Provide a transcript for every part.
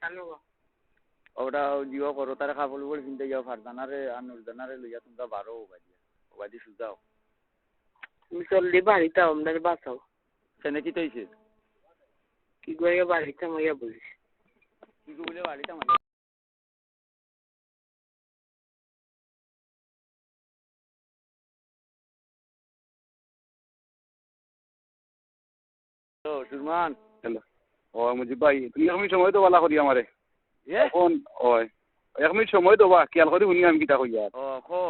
ওটা জিও করো তারা কাপড় উপর কিনতে যাও ফারদানারে আর নুরদানারে লইয়া তোমরা বারো ওবাদি সুজাও তুমি চললি বাড়িতে আমাদের বাঁচাও সেনে কি তৈছে কি করে বাড়িতে মাইয়া বলিস কি বলে বাড়িতে আমাদের তো সুরমান হ্যালো ও মুজিব ভাই তুমি 1 মিনিট সময় তো বালা করি আমারে এখন ওই 1 মিনিট সময় দেবা খেয়াল করে শুনি আমি কিতা কই আর ও খো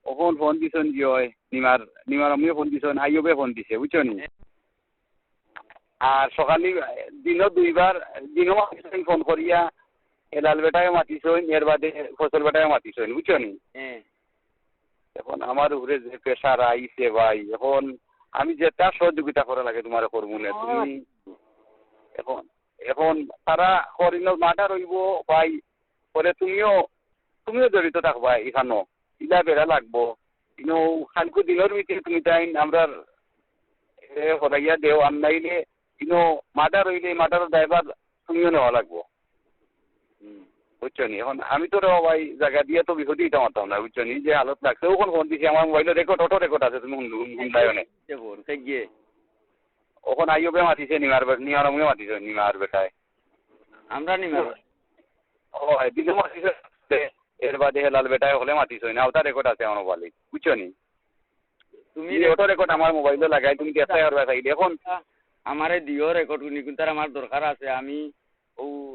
এখন ফোন দিছেন কি হয় নিমার আমিও ফোন দিছেন আইয়ুবে ফোন দিছে বুঝছো নি আর সকালে দিনও দুইবার দিনও ফোন করিয়া এলাল বেটায় মাতিছেন এর বাদে ফসল বেটায় মাতিছেন বুঝছো নি এখন আমার উপরে যে প্রেশার আইছে ভাই এখন আমি যেটা সহযোগিতা করা লাগে তোমার করবো না তুমি এখন এখন তারা করিল মাটা রইব ভাই পরে তুমিও জড়িত থাকবা এখানো ইলা বেড়া লাগবো কিন্তু খালকু দিনের ভিতরে তুমি তাই আমরা হরাইয়া দেও আর নাইলে কিন্তু মাটা রইলে মাটার ড্রাইভার তুমিও নেওয়া লাগবো বুঝছো নি এখন আমি তো ভাই জায়গা দিয়ে তো বিপদে দিতে পারতাম না বুঝছো নি যে হালত লাগছে ওখানে ফোন দিছি আমার মোবাইলে অটো রেকর্ড আছে তুমি শুনলাই অনেক গিয়ে ওখানে আইয়ুবে মাতিছে নিমার আমিও মাতিছে নিমার বেটায় আমরা নিমার ও দিনে মাতিছে এর বাদে লাল বেটায় হলে মাতিছে না ওটা রেকর্ড আছে আমার মোবাইলে বুঝছো নি তুমি অটো রেকর্ড আমার মোবাইলে লাগাই তুমি দেখতে পারবে তাইলে এখন আমারে দিও রেকর্ড কিন্তু আমার দরকার আছে আমি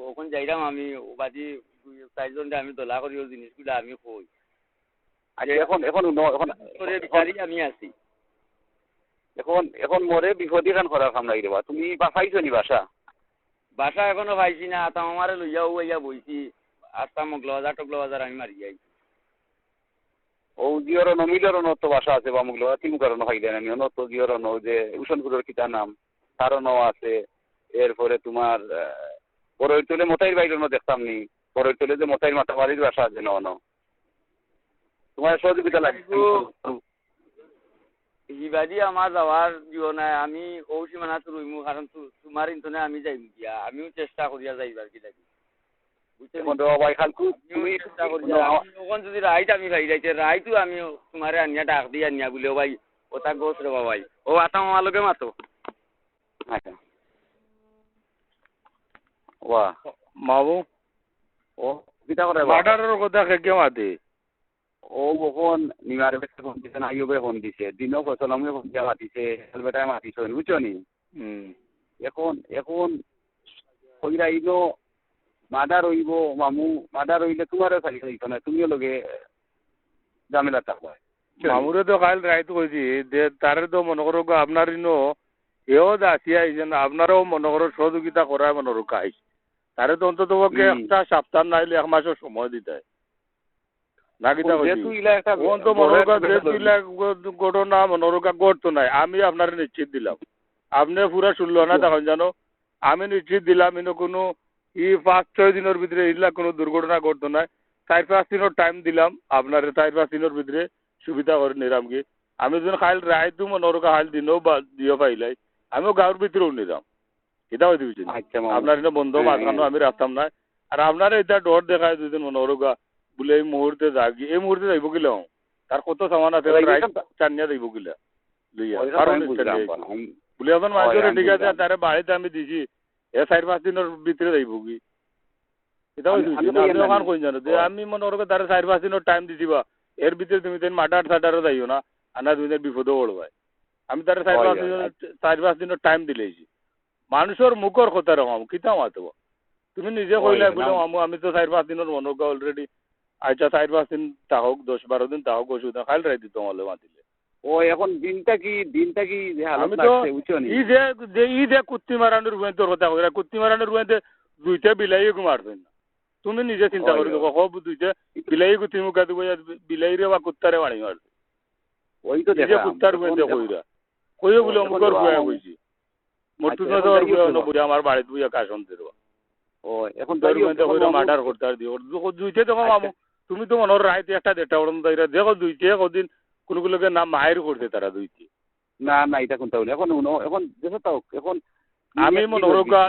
ওখানে যাইলাম আমি বাদি 4 জন আমি দোলা করি ওই জিনিসগুলো আমি কই আচ্ছা এখন আমি আছি এখন মরে বিপদী কান করার কাম নাই দেবা তুমি পাইছো নি বাসা এখনো পাইছি না তা আমারে লইয়াও ইয়া বইছি আস্তা মগলবাজার আমি মারি যাই ও জিওর নমিলর নত বাসা আছে বা মগলবাজার তিন কারণ ফাইলে না নত জিওর ন যে উষনপুরের কিতা নাম তারও ন আছে এরপরে তোমার বড়ইতলে মতাইর বাইরে দেখতাম নি বড়ইতলে যে মতাইর মাতাবাড়ির বাসা আছে ন তোমার সহযোগিতা লাগবে হিবাদি আমার যাওয়ার দিও না আমি সীমানা রইমু কারণ তোমার ইন্তনে আমি যাইম গিয়া আমিও চেষ্টা করিয়া যাইবার কি লাগি যদি রাইট আমি ভাই যাইতে রাইতো আমি তোমারে আনিয়া ডাক দিয়ে আনিয়া বলে ভাই ওটা গোস রে ভাই ও আতা মামালোকে মাতো আচ্ছা ওয়া মাবু ও কিতা করে মার্ডারের কথা কে মাতে ও কখন নিমার বেটা ফোন দিছে না আইয়ুবে ফোন দিছে দিনও ফসল আমিও ফোন দিয়া মাতিছে বেটায় মাতিছে বুঝছো নি এখন কইরা আইলো মাদার হইব মামু মাদার হইলে তোমারও খালি খাইতো না তুমিও লগে ঝামেলা থাকবা মামুরে তো কাল রাইত কইছি যে তারে তো মনে করো আপনার এও আসিয়া আইছেন আপনারও মনে করো সহযোগিতা করায় মনে করো আইস তারে তো অন্তত একটা সপ্তাহ নাইলে 1 মাসের সময় দিতে হয় না কিতা ঘটনা মনোরকা করতো নাই আমি আপনার নিশ্চিত দিলাম আপনি পুরা শুনলো না তখন জানো আমি নিশ্চিত দিলাম কোনো 5-6 দিনের ভিতরে এগুলা কোনো দুর্ঘটনা ঘটতো না 4-5 দিনের টাইম দিলাম আপনার 4-5 দিনের ভিতরে সুবিধা করে নিলাম কি আমি যখন খাইল রাইতো মনোরকা খাইল দিনও বা দিও পাইলাই আমিও গাঁর ভিতরেও নিলাম এটা হয়ে দিবি আপনার বন্ধ মাঝখানো আমি রাখতাম না আর আপনার এটা ডর দেখায় দুদিন মনোরকা বলে এই মুহূর্তে যাগি এই মুহূর্তে যাইব গেলে তার কত সামান আছে চানিয়া যাইব গেলে বলে এখন মাঝে ঠিক আছে তারে বাড়িতে আমি দিছি 4-5 দিনের ভিতরে যাইব কি এটা ওখান কই জানো যে আমি মনে করো তারে 4-5 দিনের টাইম দিছিবা এর ভিতরে তুমি তেন মাটার সাটারও যাইও না আনা তুমি বিপদে পড়বাই আমি তারে 4-5 দিনের টাইম দিলেছি মানুষের মুখর কথা রকম কিতা মাতব তুমি নিজে কইলে বলে আমি তো 4-5 দিনের মনোকা অলরেডি আচ্ছা 4-5 দিন তাহক 10-12 দিন তাহক ওষুধ খাইল রাই দিত মালে মাতিলে ও এখন দিনটা কি আমি তো ই যে কুত্তি মারানোর রুয়েন্তের কথা কইরা কুত্তি মারানোর রুয়েন্তে 2টা বিলাই মারবেন না তুমি নিজে চিন্তা করে দেখো কব 2টা বিলাই কুত্তি মুখা দিব বিলাই রে বা কুত্তারে বাড়ি মারবে ওই তো দেখা কুত্তার রুয়েন্তে কইরা কইও বলে মুখর গুয়া কইছি মর্তুদা তো বুড়ি আমার বাড়িতে বুয়া কাশন দেব ও এখন তার রুয়েন্তে কইরা মার্ডার করতে দিও 2টা দেখো মামু তুমি তো মনের রাইতে একটা দেটা ওরন দাইরা দেখো 2টা কদিন কোনগুলোকে নাম মায়ের করতে তারা 2টি না এটা কোনটা হলো এখন দেখো তাও এখন আমি মনে করুকা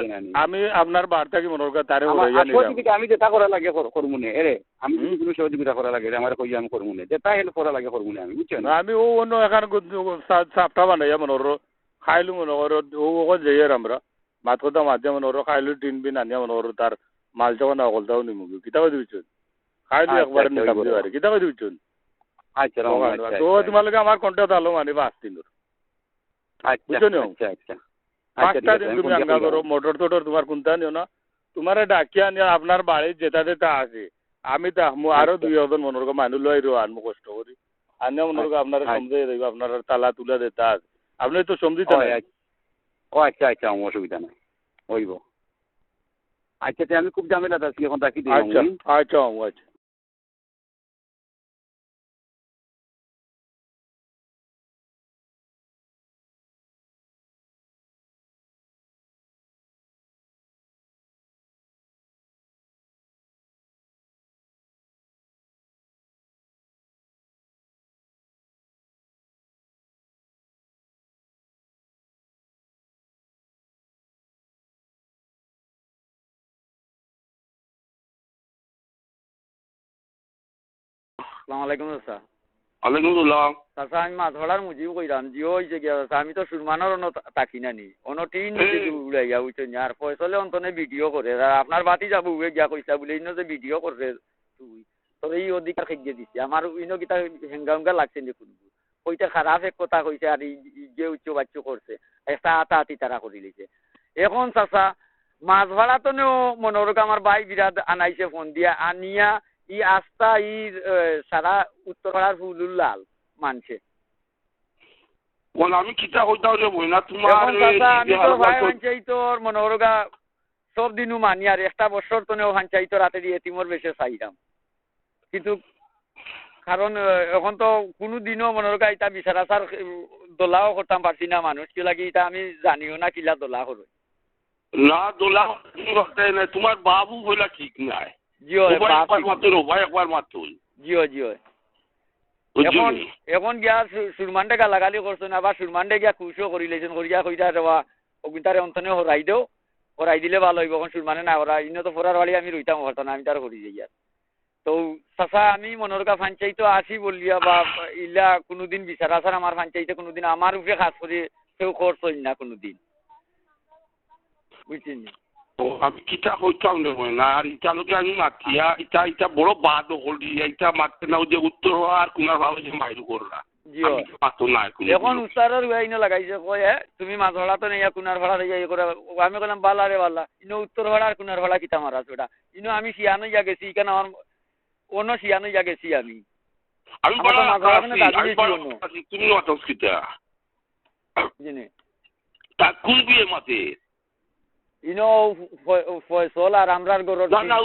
আমি আপনার বার্তা কি মনে করুকা তারে উড়াইয়া নিলাম সহযোগিতা আমি যেটা করা লাগে করমুনে এরে আমি যদি কোনো সহযোগিতা করা লাগে আমার কই আমি করমুনে যেটা হেল্প করা লাগে করমুনে আমি বুঝছেন আমি ও অন্য এখানে সাপটা বানাইয়া মনে করো খাইলু মনে করো ও যাইয়ার আমরা মাত কথা মাঝে মনে করো খাইলু টিন বিন আনিয়া মনে করো তার মাল যখন অকলতাও নিমুগি কিতা করে দিচ্ছেন খাইলু একবারে নিতাম দিবারে কিতা করে দিচ্ছেন আচ্ছা তো তোমালোকে আমার কন্ট্যাক্ট আলো মানে 5 দিন আচ্ছা আচ্ছা 5টা দিন তুমি আঙ্গা করো মোটর টোটর তোমার কোনটা নিও না তোমারে ডাকিয়া নিয়ে আপনার বাড়ি যেটা যেটা আছে আমি তো আরো 2 মনে করো মানুষ লই রো আনমু কষ্ট করি আনিয়া মনে করো আপনার সমঝে দেব আপনার তালা তুলা দিতে আছে আপনি তো সমঝিতে না ও আচ্ছা আচ্ছা অসুবিধা নাই হইব আচ্ছা আমি খুব ঝামেলা আছি এখন রাখি দিই আচ্ছা আচ্ছা আচ্ছা আসসালামু আলাইকুম চাচা ওয়ালাইকুম আসসালাম চাচা আমি মাছ ধরার মুজিব কইরাম জিও হয়েছে গিয়া চাচা আমি তো সুরমানোর অন্য তাকি নানি অন্য টিন উড়াইয়া উঠছেন আর ফয়সলে অন্তনে ভিডিও করে আর আপনার বাতি যাব উড়ে গিয়া কইসা বলে ইনো যে ভিডিও করে তুই তোর এই অধিকার খেয়ে দিছি আমার ইনো কিতা হেঙ্গা হেঙ্গা লাগছে নি কোন কইটা খারাপ এক কথা কইছে আর যে উচ্চ বাচ্চ করছে একটা আতি তারা করে লিছে এখন চাচা মাছ ভাড়া তো মনোরকা আমার ভাই বিরাট আনাইছে ফোন দিয়া আনিয়া ই আস্থা ই সারা উত্তরপাড়ার ফুলুল লাল মানছে আমি কিতা হইতাও যে বইনা তোমার আমি তো ভাই পঞ্চায়েতর মনোরগা সব দিনও মানি আর একটা বছর তো নেও পঞ্চায়েত রাতে দিয়ে এতিমর বেশি চাইলাম কিন্তু কারণ এখন তো কোনো দিনও মনোরগা এটা বিচার আসার দোলাও করতাম পারছি না মানুষ কি লাগি এটা আমি জানিও না কিলা দোলা করো না দোলা তোমার বাবু বলা ঠিক নাই জিও একবার মাত্র জিও জিও এখন এখন গিয়া সুরমানডে গালাগালি করছেন আবার সুরমানডে গিয়া খুশও করি লেছেন করিয়া কইতা দেওয়া অগুতারে অন্তনে হরাই দেও হরাই দিলে ভালো হইব এখন সুরমানে না ওরা ইনো তো ফোরার বাড়ি আমি রইতাম হরতাম না আমি তার হরি যাই তো চাচা আমি মনোরকা পঞ্চায়েত আসি বলিয়া বা ইলা কোনোদিন বিচার আসার আমার পঞ্চায়েতে কোনোদিন আমার উপরে কাজ করে কেউ করছেন না কোনোদিন বুঝছেন আমি কিতা হইতাম নেব না আর ইটালোকে আমি মাতিয়া ইটা ইটা বড় বাদ হলি ইটা মারতে নাও যে উত্তর আর কোনার ভালো যে মাইরু করলা এখন উস্তারের ইনো লাগাইছে কয়ে তুমি মাছ ভাড়া তো নেই কুনার ভাড়া দিয়ে করে আমি বললাম বালা রে বালা ইনো উত্তর ভাড়া আর কুনার ভাড়া কিতা মারা ওটা ইনো আমি শিয়ানো যা গেছি কেন আমার অন্য শিয়ানো যা গেছি আমি তুমি অতস্কিতা তা কোন বিয়ে মাতে ইনো ফয়সল আর আমরার গরর না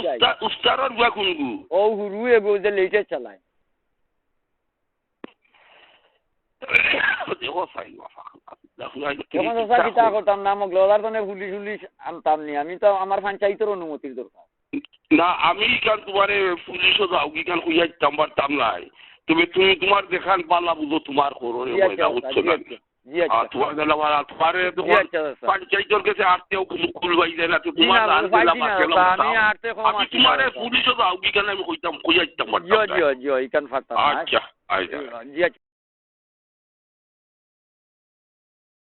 উস্তারর বুয়া কোনগু ও হুরু এগো যে লেটে চালায় এখন চাচা কিতা করতাম না মোক ললার তনে পুলিশ আনতাম নি আমি তো আমার পঞ্চায়েতের অনুমতির দরকার না আমি কারণ তোমারে পুলিশও যাও কি কারণ কইয়া দিতাম পারতাম নাই তুমি তোমার দেখান পালা বুঝো তোমার করো উৎস না পঞ্চায়েতের কাছে আসতেও কোনো খুলবাই যায় না তো তোমার আমি তোমার পুলিশও যাও কি কারণ আমি কইতাম কইয়া দিতাম পারতাম জি জি জি ইকান ফারতাম আচ্ছা আচ্ছা